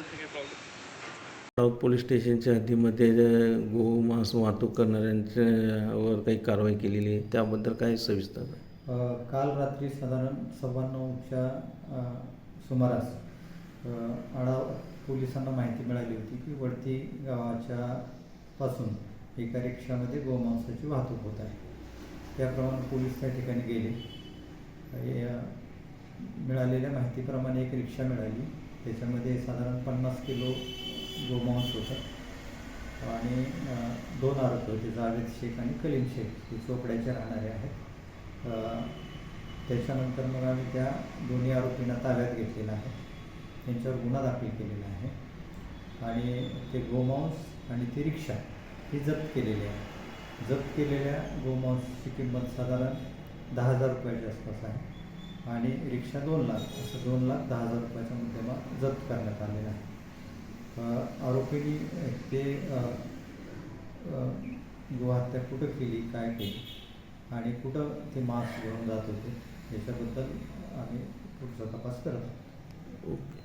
असे काही problem? Police स्टेशनच्या हद्दीमध्ये गोमांस वाहतूक करणाऱ्यांच्यावर काही कारवाई केलेली आहे, त्याबद्दल काय सविस्तर? काल रात्री साधारण 9:15च्या सुमारास आढाव पोलिसांना माहिती मिळाली होती की वडती गावाच्या पासून एका रिक्षामध्ये गोमांसाची वाहतूक होत आहे. त्याप्रमाणे पोलीस त्या ठिकाणी गेले. मिळालेल्या माहितीप्रमाणे एक रिक्षा मिळाली, त्याच्यामध्ये साधारण 50 किलो गोमांस होतं आणि 2 आरोपी होते, जावेद शेख आणि कलीम शेख, हे चोपड्याचे राहणारे आहेत. त्याच्यानंतर मग आम्ही त्या दोन्ही आरोपींना ताब्यात घेतलेला आहे, त्यांच्यावर गुन्हा दाखल केलेला आहे आणि ते गोमांस आणि ती रिक्षा ही जप्त केलेली आहे. जप्त केलेल्या गोमांसची किंमत साधारण 10,000 रुपयाच्या आसपास आहे आणि रिक्षा 2 लाख, असं 2,10,000 रुपयाचा मुद्देमाल जप्त करण्यात आलेला आहे. आरोपींनी ते गोहत्या कुठं केली, काय केली आणि कुठं ते मांस घेऊन जात होते याच्याबद्दल आम्ही पुढचा तपास करत आहोत. ओके.